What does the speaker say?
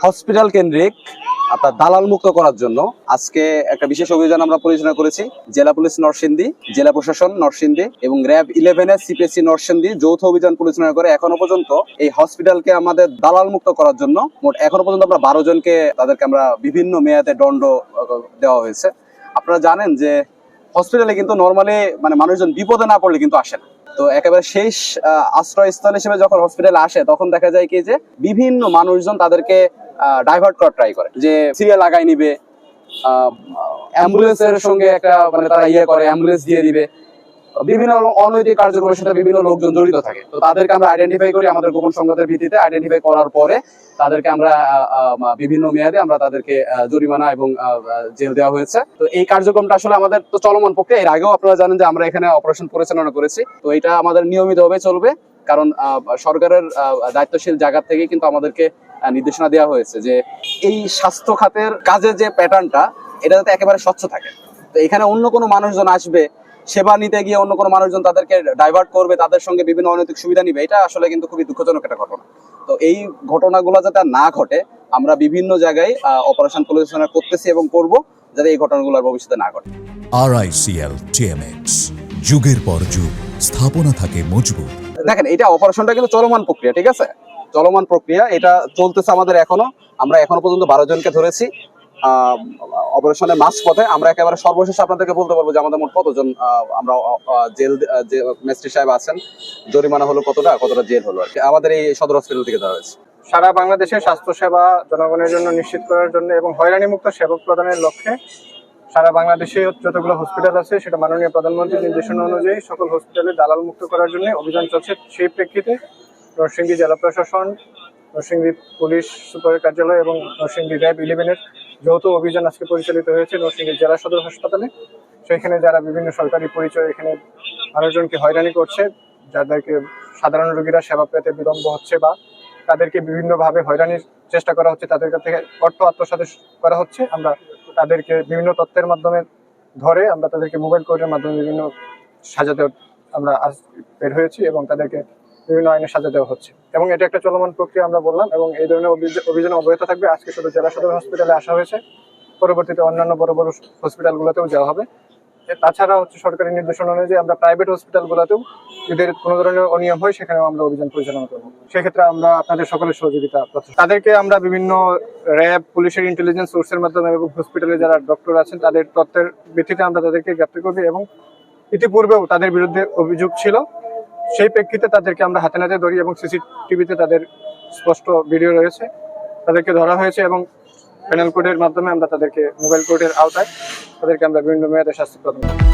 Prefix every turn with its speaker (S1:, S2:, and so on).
S1: Hospital কেন্দ্রিক আপনার দালাল মুক্ত করার জন্য আজকে একটা বিশেষ অভিযান আমরা পরিচালনা করেছি। জেলা পুলিশ নরসিংদী, জেলা প্রশাসন নরসিংদী এবং র্যাব 11 এর সিপিএসসি নরসিংদী যৌথ অভিযান পরিচালনা করে এখনো পর্যন্ত এই হসপিটালকে আমাদের দালাল মুক্ত করার জন্য মোট এখনো পর্যন্ত আমরা 12 জনকে তাদেরকে আমরা বিভিন্ন মেয়াদে দণ্ড দেওয়া হয়েছে। আপনারা জানেন যে হসপিটালে কিন্তু নর্মালি মানে মানুষজন বিপদে না পড়লে কিন্তু আসে না। তো একেবারে শেষ আশ্রয়স্থল হিসেবে যখন হসপিটালে আসে তখন দেখা যায় কি যে বিভিন্ন মানুষজন তাদেরকে ডাইভার্ট করার ট্রাই করে, যে সিরিয়াল লাগাই নিবে, অ্যাম্বুলেন্সের সঙ্গে একটা মানে তারা করে অ্যাম্বুলেন্স দিয়ে দিবে, বিভিন্ন অনৈতিক কার্যক্রমের সাথে বিভিন্ন লোকজন জড়িত থাকে। তো তাদেরকে আমরা আইডেন্টিফাই করি, আমাদের গোপন সংবাদের ভিত্তিতে আইডেন্টিফাই করার পরে তাদেরকে আমরা বিভিন্ন মেয়াদে আমরা তাদেরকে জরিমানা এবং জেল দেওয়া হয়েছে। তো এই কার্যক্রমটা আসলে আমাদের তো চলমান প্রক্রিয়া। এর আগেও আপনারা জানেন যে আমরা এখানে অপারেশন পরিচালনা করেছি। তো এটা আমাদের নিয়মিতভাবে চলবে, কারণ সরকারের দায়িত্বশীল জায়গা থেকে কিন্তু আমাদেরকে নির্দেশনা দেওয়া হয়েছে যে এই স্বাস্থ্য খাতের কাজের যে প্যাটার্নটা এটা যাতে একেবারে স্বচ্ছ থাকে। তো এখানে অন্য কোনো মানুষজন আসবে, সেবা নিতে গিয়ে অন্য কোনো মানুষজন তাদেরকে ডাইভার্ট করবে, তাদের সঙ্গে বিভিন্ন অনৈতিক সুবিধা নিবে, এটা আসলে কিন্তু খুবই দুঃখজনক একটা ঘটনা। তো এই ঘটনাগুলো যাতে না ঘটে আমরা বিভিন্ন জায়গায় অপারেশন পরিচালনা করতেছি এবং করব, যাতে এই ঘটনাগুলো ভবিষ্যতে না ঘটে।
S2: RICL TMX, যুগের পর যুগ স্থাপনা থাকে মজবুত।
S1: দেখেন, এটা অপারেশনটা কিন্তু চলমান প্রক্রিয়া, ঠিক আছে? চলমান প্রক্রিয়া, এটা চলতেছে আমাদের এখনো। আমরা এখনো পর্যন্ত 12 জনকে ধরেছি অপারেশনের মাঝ পথে। আমরা একেবারে সর্বশেষ আপনাদেরকে বলতে পারবো যে আমাদের মোট কতজন আমরা জেল, যে ম্যাজিস্ট্রেট সাহেব আছেন, জরিমানা হলো কতটা জেল হলো আর কি, আমাদের এই সদর হসপিটাল থেকে দেওয়া হয়েছে।
S3: সারা বাংলাদেশে স্বাস্থ্যসেবা জনগণের জন্য নিশ্চিত করার জন্য এবং হয়রানি মুক্ত সেবা প্রদানের লক্ষ্যে সারা বাংলাদেশে যতগুলো হসপিটাল আছে সেটা মাননীয় প্রধানমন্ত্রীর নির্দেশনা অনুযায়ী সকল হসপিটালে দালাল মুক্ত করার জন্য অভিযান চলছে। সেই প্রেক্ষিতে নরসিংদী জেলা প্রশাসন, নরসিংদী পুলিশ সুপারের কার্যালয় এবং নরসিংদী র্যাব 11 এর যৌথ অভিযান আজকে পরিচালিত হয়েছে নরসিংদী জেলা সদর হাসপাতালে। সেখানে যারা বিভিন্ন সরকারি পরিচয় এখানে মানুষজনকে হয়রানি করছে, যাদেরকে সাধারণ রোগীরা সেবা পেতে বিলম্ব হচ্ছে বা তাদেরকে বিভিন্নভাবে হয়রানির চেষ্টা করা হচ্ছে, তাদের কাছ থেকে অর্থ আত্মসাৎ করা হচ্ছে, আমরা তাদেরকে বিভিন্ন তথ্যের মাধ্যমে ধরে আমরা তাদেরকে মোবাইল কোর্টের মাধ্যমে বিভিন্ন সাজা আমরা আজ বের হয়েছি এবং তাদেরকে বিভিন্ন আইনে সাজা দেওয়া হচ্ছে এবং এটা একটা চলমান প্রক্রিয়া আমরা বললাম এবং এই ধরনের অভিযান অব্যাহত থাকবে। আজকে শুধু জেলা সদর হসপিটালে আসা হয়েছে, পরবর্তীতে অন্যান্য বড় বড় হসপিটালগুলোতেও যাওয়া হবে। তাছাড়া সরকারি নির্দেশনা অনুযায়ী আমরা প্রাইভেট হসপিটালগুলোতেও যদি কোনো ধরনের অনিয়ম হয় সেখানেও আমরা অভিযান পরিচালনা করবো। সেক্ষেত্রে আমরা আপনাদের সকলের সহযোগিতা, তাদেরকে আমরা বিভিন্ন র্যাব, পুলিশের ইন্টেলিজেন্স সোর্সের মাধ্যমে এবং হসপিটালে যারা ডক্টর আছেন তাদের তথ্যের ভিত্তিতে আমরা তাদেরকে গ্রেপ্তার করবো এবং ইতিপূর্বেও তাদের বিরুদ্ধে অভিযোগ ছিল, সেই প্রেক্ষিতে তাদেরকে আমরা হাতে নাতে ধরি এবং সিসিটিভিতে তাদের স্পষ্ট ভিডিও রয়েছে, তাদেরকে ধরা হয়েছে এবং পেনাল কোডের মাধ্যমে আমরা তাদেরকে মোবাইল কোর্টের আওতায় তাদেরকে আমরা বিভিন্ন মেয়াদে শাস্তি প্রদান করি।